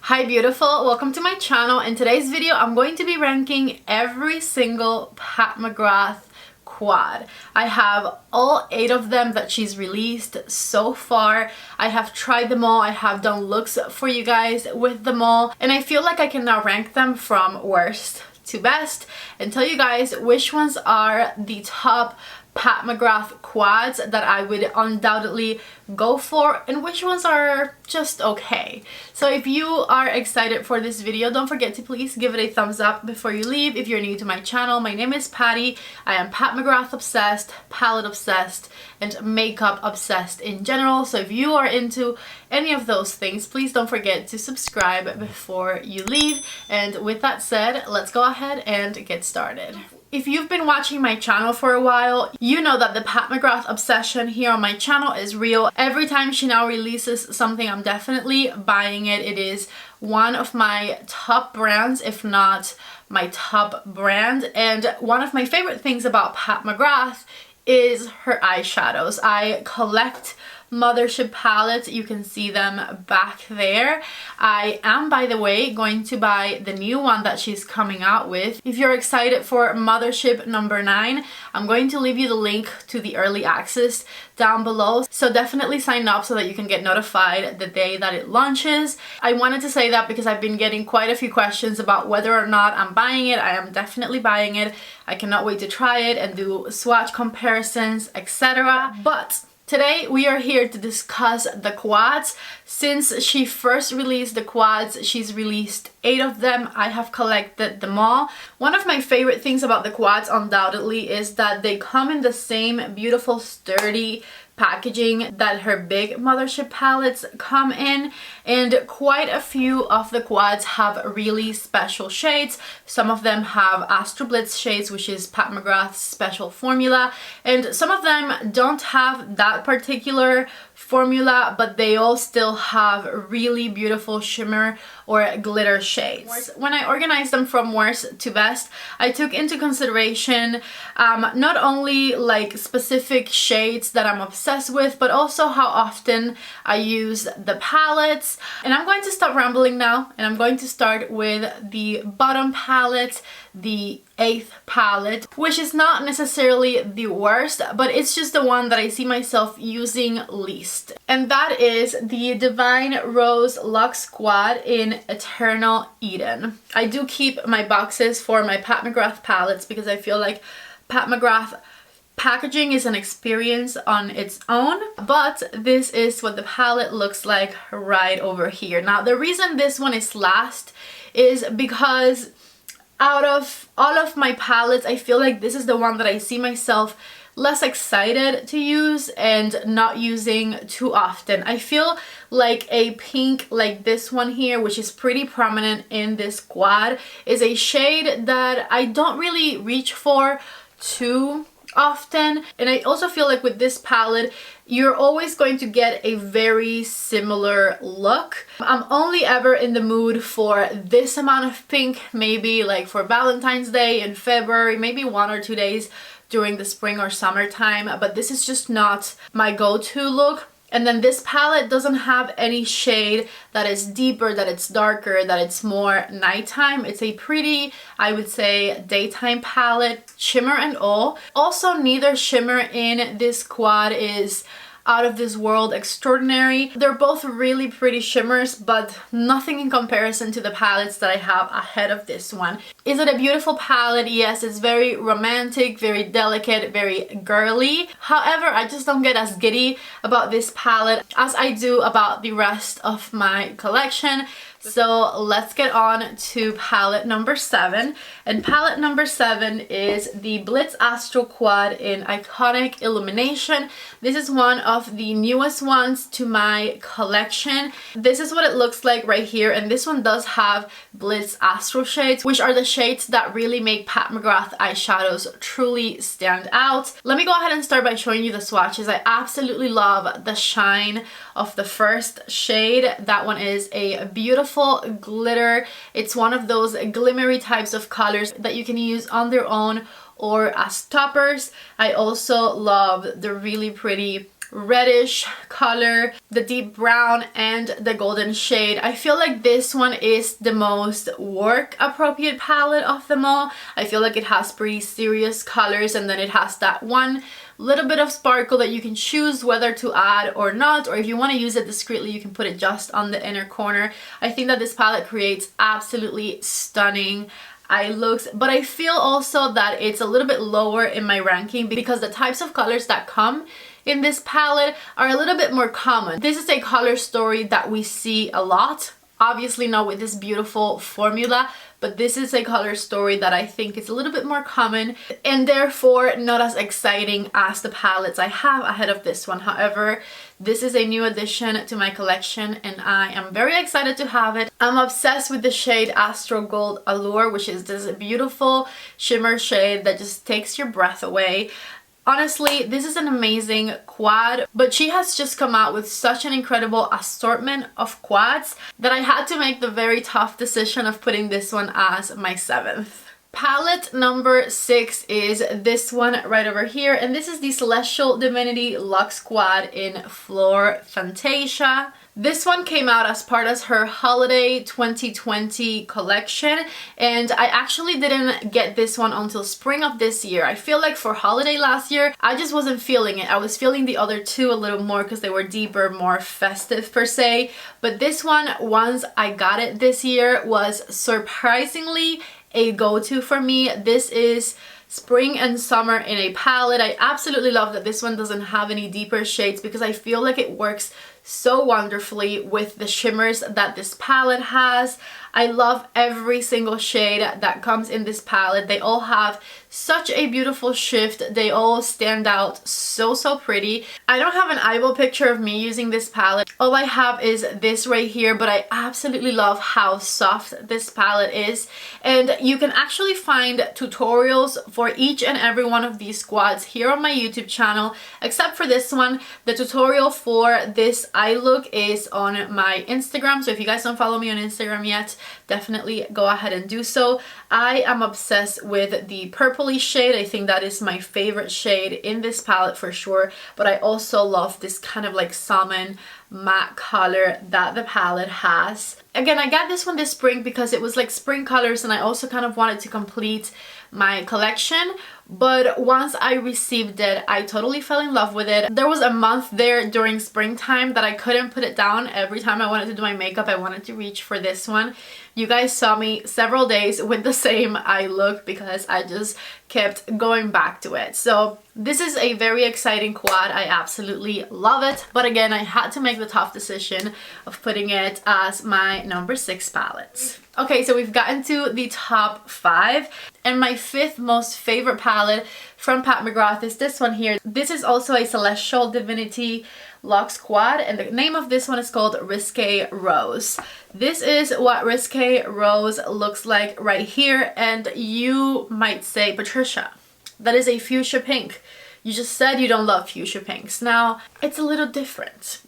Hi beautiful, welcome to my channel. In today's video I'm going to be ranking every single Pat McGrath quad. I have all 8 of them that she's released so far. I have tried them all, I have done looks for you guys with them all, and I feel like I can now rank them from worst to best and tell you guys which ones are the top Pat McGrath quads that I would undoubtedly go for and which ones are just okay. So if you are excited for this video, don't forget to please give it a thumbs up before you leave. If you're new to my channel, my name is Patty. I am Pat McGrath obsessed, palette obsessed, and makeup obsessed in general. So if you are into any of those things, please don't forget to subscribe before you leave. And with that said, let's go ahead and get started. If you've been watching my channel for a while, you know that the Pat McGrath obsession here on my channel is real. Every time she now releases something, I'm definitely buying it. It is one of my top brands, if not my top brand. And one of my favorite things about Pat McGrath is her eyeshadows. I collect Mothership palettes. You can see them back there. I am, by the way, going to buy the new one that she's coming out with. If you're excited for Mothership number 9, I'm going to leave you the link to the early access down below, so definitely sign up so that you can get notified the day that it launches. I wanted to say that because I've been getting quite a few questions about whether or not I'm buying it. I am definitely buying it. I cannot wait to try it and do swatch comparisons, etc. But today we are here to discuss the quads. Since she first released the quads, she's released 8 of them. I have collected them all. One of my favorite things about the quads undoubtedly is that they come in the same beautiful sturdy packaging that her big Mothership palettes come in, and quite a few of the quads have really special shades. Some of them have Astro Blitz shades, which is Pat McGrath's special formula, and some of them don't have that particular formula, but they all still have really beautiful shimmer or glitter shades. When I organized them from worst to best, I took into consideration not only like specific shades that I'm obsessed with, but also how often I use the palettes. And I'm going to stop rambling now, and I'm going to start with the bottom palette, the 8th palette, which is not necessarily the worst, but it's just the one that I see myself using least. And that is the Divine Rose Luxe Quad in Eternal Eden. I do keep my boxes for my Pat McGrath palettes because I feel like Pat McGrath packaging is an experience on its own, but this is what the palette looks like right over here. Now, the reason this one is last is because out of all of my palettes, I feel like this is the one that I see myself less excited to use and not using too often. I feel like a pink like this one here, which is pretty prominent in this quad, is a shade that I don't really reach for too often. And I also feel like with this palette, you're always going to get a very similar look. I'm only ever in the mood for this amount of pink, maybe like for Valentine's Day in February, maybe 1 or 2 days during the spring or summertime, but this is just not my go-to look. And then this palette doesn't have any shade that is deeper, that it's darker, that it's more nighttime. It's a pretty, I would say, daytime palette, shimmer and all. Also, neither shimmer in this quad is out of this world extraordinary. They're both really pretty shimmers, but nothing in comparison to the palettes that I have ahead of this one. Is it a beautiful palette? Yes, it's very romantic, very delicate, very girly. However, I just don't get as giddy about this palette as I do about the rest of my collection. So let's get on to palette number 7. And palette number 7 is the Blitz Astro Quad in Iconic Illumination. This is one of the newest ones to my collection. This is what it looks like right here, and this one does have Blitz Astro shades, which are the shades that really make Pat McGrath eyeshadows truly stand out. Let me go ahead and start by showing you the swatches. I absolutely love the shine of the first shade. That one is a beautiful glitter. It's one of those glimmery types of colors that you can use on their own or as toppers. I also love the really pretty reddish color, the deep brown, and the golden shade. I feel like this one is the most work appropriate palette of them all. I feel like it has pretty serious colors, and then it has that one little bit of sparkle that you can choose whether to add or not, or if you want to use it discreetly you can put it just on the inner corner. I think that this palette creates absolutely stunning eye looks, but I feel also that it's a little bit lower in my ranking because the types of colors that come in this palette are a little bit more common. This is a color story that we see a lot, obviously not with this beautiful formula, but this is a color story that I think is a little bit more common and therefore not as exciting as the palettes I have ahead of this one. However, this is a new addition to my collection and I am very excited to have it. I'm obsessed with the shade Astro Gold Allure, which is this beautiful shimmer shade that just takes your breath away. Honestly, this is an amazing quad, but she has just come out with such an incredible assortment of quads that I had to make the very tough decision of putting this one as my 7th. Palette number 6 is this one right over here, and this is the Celestial Divinity Luxe Quad in Flor Fantasia. This one came out as part of her Holiday 2020 collection, and I actually didn't get this one until spring of this year. I feel like for holiday last year, I just wasn't feeling it. I was feeling the other two a little more because they were deeper, more festive per se. But this one, once I got it this year, was surprisingly a go-to for me. This is spring and summer in a palette. I absolutely love that this one doesn't have any deeper shades because I feel like it works so wonderfully with the shimmers that this palette has. I love every single shade that comes in this palette. They all have such a beautiful shift. They all stand out so pretty. I don't have an eyeball picture of me using this palette. All I have is this right here, but I absolutely love how soft this palette is. And you can actually find tutorials for each and every one of these squads here on my YouTube channel, except for this one. The tutorial for this eye look is on my Instagram, so if you guys don't follow me on Instagram yet, definitely go ahead and do so. I am obsessed with the purpley shade. I think that is my favorite shade in this palette for sure, but I also love this kind of like salmon matte color that the palette has. Again, I got this one this spring because it was like spring colors and I also kind of wanted to complete my collection, but once I received it, I totally fell in love with it. There was a month there during springtime that I couldn't put it down. Every time I wanted to do my makeup, I wanted to reach for this one. You guys saw me several days with the same eye look because I just kept going back to it. So this is a very exciting quad. I absolutely love it. But again, I had to make the tough decision of putting it as my number 6 palette. Okay, so we've gotten to the top 5, and my 5th most favorite palette from Pat McGrath is this one here. This is also a Celestial Divinity Luxe Quad, and the name of this one is called Risque Rose. This is what Risque Rose looks like right here, and you might say, Patricia, that is a fuchsia pink. You just said you don't love fuchsia pinks. Now, it's a little different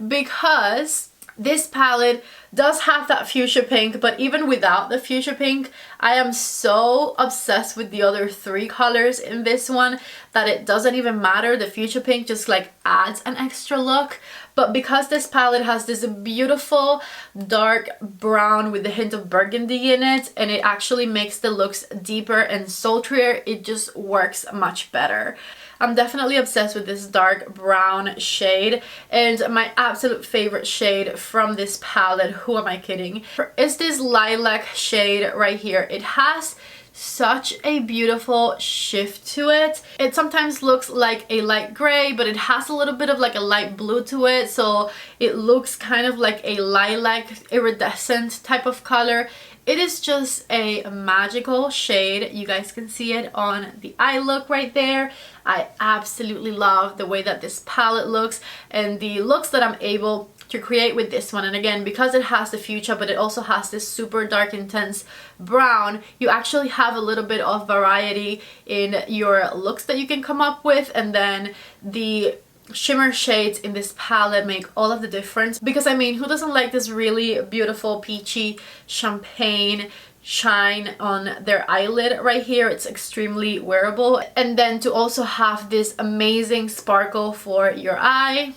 because this palette does have that fuchsia pink, but even without the fuchsia pink, I am so obsessed with the other 3 colors in this one that it doesn't even matter. The fuchsia pink just like adds an extra look. But because this palette has this beautiful dark brown with a hint of burgundy in it, and it actually makes the looks deeper and sultrier, it just works much better. I'm definitely obsessed with this dark brown shade, and my absolute favorite shade from this palette, who am I kidding, is this lilac shade right here. It has such a beautiful shift to it. It sometimes looks like a light gray, but it has a little bit of like a light blue to it, so it looks kind of like a lilac iridescent type of color. It is just a magical shade. You guys can see it on the eye look right there. I absolutely love the way that this palette looks and the looks that I'm able to create with this one. And again, because it has the fuchsia, but it also has this super dark intense brown, you actually have a little bit of variety in your looks that you can come up with. And then the shimmer shades in this palette make all of the difference, because I mean, who doesn't like this really beautiful peachy champagne shine on their eyelid right here. It's extremely wearable. And then to also have this amazing sparkle for your eye.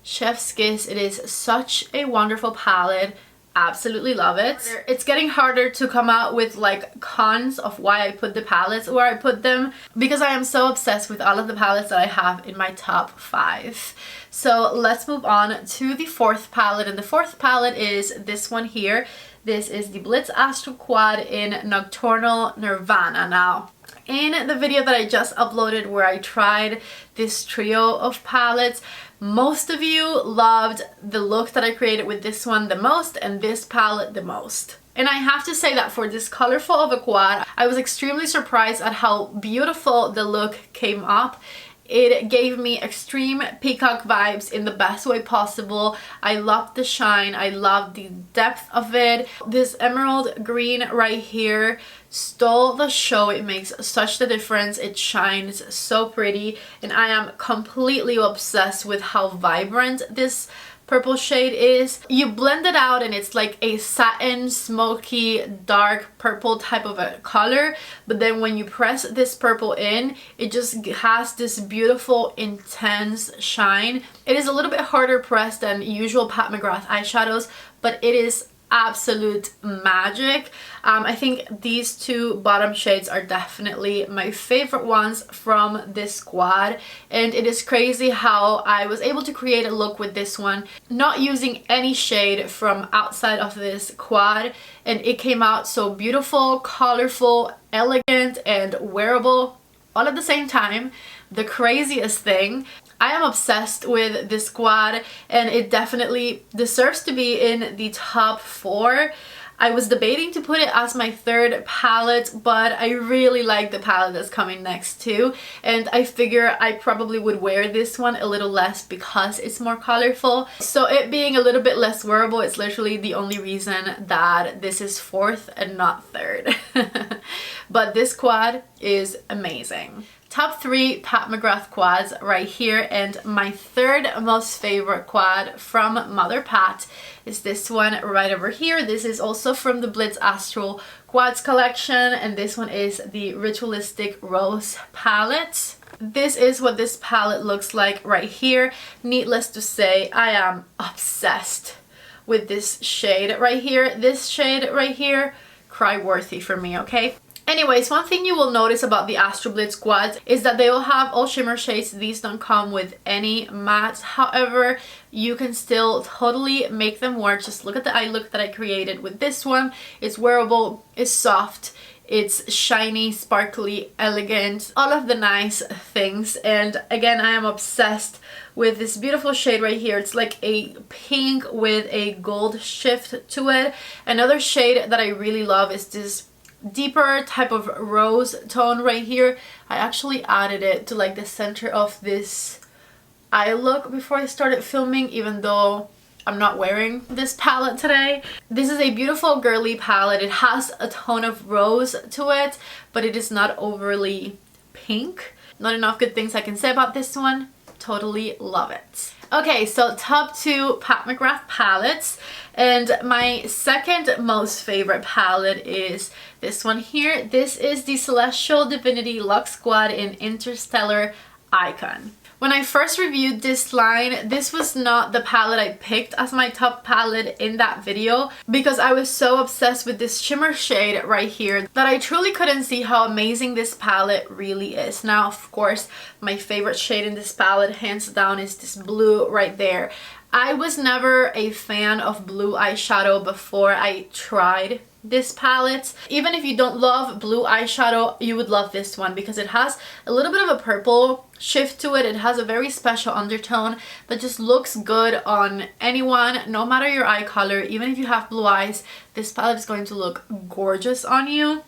Chef's Kiss. It is such a wonderful palette. Absolutely love it. It's getting harder to come out with like cons of why I put the palettes where I put them, because I am so obsessed with all of the palettes that I have in my top 5. So let's move on to the 4th palette, and the 4th palette is this one here. This is the Blitz Astro Quad in Nocturnal Nirvana. Now, in the video that I just uploaded where I tried this trio of palettes, most of you loved the look that I created with this one the most and this palette the most. And I have to say that for this colorful of a quad, I was extremely surprised at how beautiful the look came up. It gave me extreme peacock vibes in the best way possible. I loved the shine. I loved the depth of it. This emerald green right here stole the show. It makes such the difference. It shines so pretty, and I am completely obsessed with how vibrant this purple shade is. You blend it out and it's like a satin, smoky, dark purple type of a color, but then when you press this purple in, it just has this beautiful intense shine. It is a little bit harder pressed than usual Pat McGrath eyeshadows, but it is absolute magic. I think these two bottom shades are definitely my favorite ones from this quad, and it is crazy how I was able to create a look with this one not using any shade from outside of this quad, and it came out so beautiful, colorful, elegant, and wearable all at the same time. The craziest thing, I am obsessed with this quad, and it definitely deserves to be in the top 4. I was debating to put it as my 3rd palette, but I really like the palette that's coming next too, and I figure I probably would wear this one a little less because it's more colorful. So it being a little bit less wearable is literally the only reason that this is 4th and not 3rd. But this quad is amazing. Top 3 Pat McGrath quads right here, and my 3rd most favorite quad from Mother Pat is this one right over here. This is also from the Blitz Astro Quads collection, and this one is the Ritualistic Rose palette. This is what this palette looks like right here. Needless to say, I am obsessed with this shade right here. This shade right here, cry-worthy for me, okay? Anyways, one thing you will notice about the Astro Blitz quads is that they will have all shimmer shades. These don't come with any mattes. However, you can still totally make them work. Just look at the eye look that I created with this one. It's wearable, it's soft, it's shiny, sparkly, elegant, all of the nice things. And again, I am obsessed with this beautiful shade right here. It's like a pink with a gold shift to it. Another shade that I really love is this deeper type of rose tone right here. I actually added it to like the center of this eye look before I started filming, even though I'm not wearing this palette today. This is a beautiful girly palette. It has a tone of rose to it, but it is not overly pink. Not enough good things I can say about this one. Totally love it. Okay, so top 2 Pat McGrath palettes, and my 2nd most favorite palette is this one here. This is the Celestial Divinity Luxe Quad in Interstellar Icon. When I first reviewed this line, this was not the palette I picked as my top palette in that video, because I was so obsessed with this shimmer shade right here that I truly couldn't see how amazing this palette really is. Now, of course, my favorite shade in this palette, hands down, is this blue right there. I was never a fan of blue eyeshadow before I tried this palette. Even if you don't love blue eyeshadow, you would love this one because it has a little bit of a purple shift to it. It has a very special undertone that just looks good on anyone, no matter your eye color. Even if you have blue eyes, this palette is going to look gorgeous on you.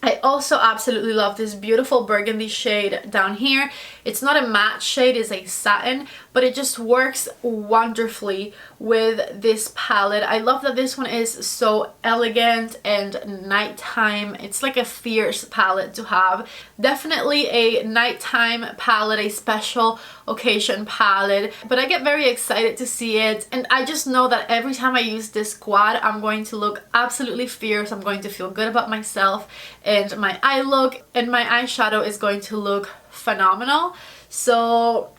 I also absolutely love this beautiful burgundy shade down here. It's not a matte shade, it's a satin, but it just works wonderfully with this palette. I love that this one is so elegant and nighttime. It's like a fierce palette to have. Definitely a nighttime palette, a special occasion palette, but I get very excited to see it, and I just know that every time I use this quad I'm going to look absolutely fierce. I'm going to feel good about myself, and my eye look and my eyeshadow is going to look phenomenal. So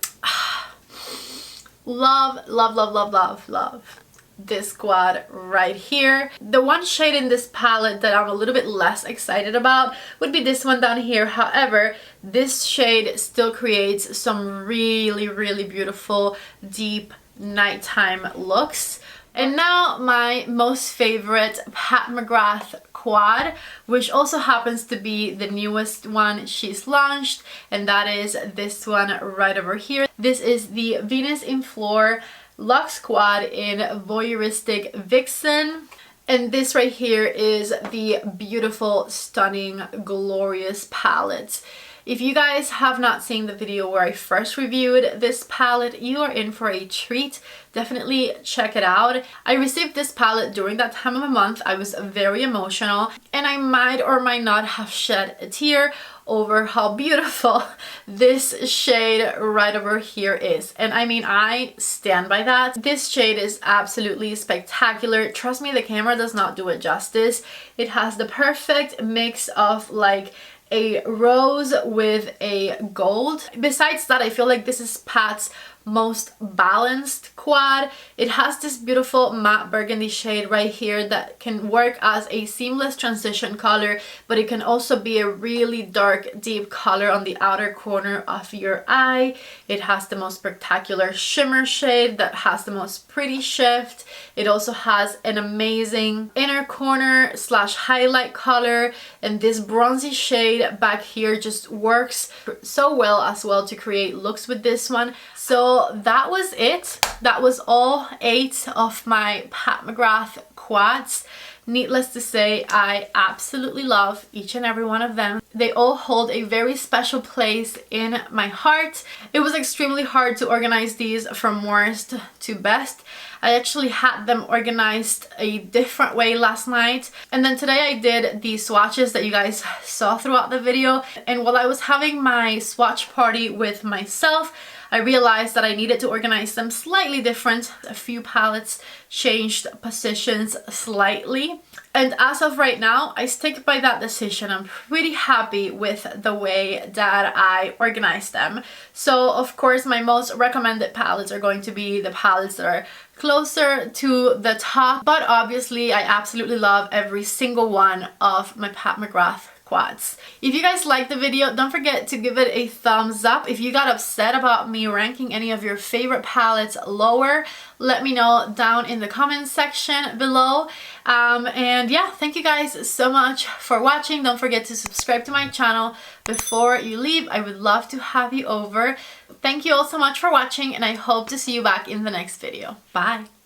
love, love, love, love, love, love this quad right here. The one shade in this palette that I'm a little bit less excited about would be this one down here. However, this shade still creates some really, really beautiful deep nighttime looks. And now my most favorite Pat McGrath quad, which also happens to be the newest one she's launched, and that is this one right over here. This is the Venus in Floor Luxe Quad in Voyeuristic Vixen. And this right here is the beautiful, stunning, glorious palette. If you guys have not seen the video where I first reviewed this palette, you are in for a treat. Definitely check it out. I received this palette during that time of the month. I was very emotional, and I might or might not have shed a tear over how beautiful this shade right over here is. And I mean, I stand by that. This shade is absolutely spectacular. Trust me, the camera does not do it justice. It has the perfect mix of like a rose with a gold. Besides that, I feel like this is Pat's most balanced quad. It has this beautiful matte burgundy shade right here that can work as a seamless transition color, but it can also be a really dark deep color on the outer corner of your eye. It has the most spectacular shimmer shade that has the most pretty shift. It also has an amazing inner corner slash highlight color, and this bronzy shade back here just works so well as well to create looks with this one. So that was it. That was all 8 of my Pat McGrath quads. Needless to say, I absolutely love each and every one of them. They all hold a very special place in my heart. It was extremely hard to organize these from worst to best. I actually had them organized a different way last night, and then today I did the swatches that you guys saw throughout the video. And while I was having my swatch party with myself, I realized that I needed to organize them slightly different. A few palettes changed positions slightly. And as of right now, I stick by that decision. I'm pretty happy with the way that I organized them. So of course, my most recommended palettes are going to be the palettes that are closer to the top. But obviously, I absolutely love every single one of my Pat McGrath quads. If you guys liked the video, don't forget to give it a thumbs up. If you got upset about me ranking any of your favorite palettes lower, let me know down in the comments section below. And yeah, thank you guys so much for watching. Don't forget to subscribe to my channel before you leave. I would love to have you over. Thank you all so much for watching, and I hope to see you back in the next video. Bye!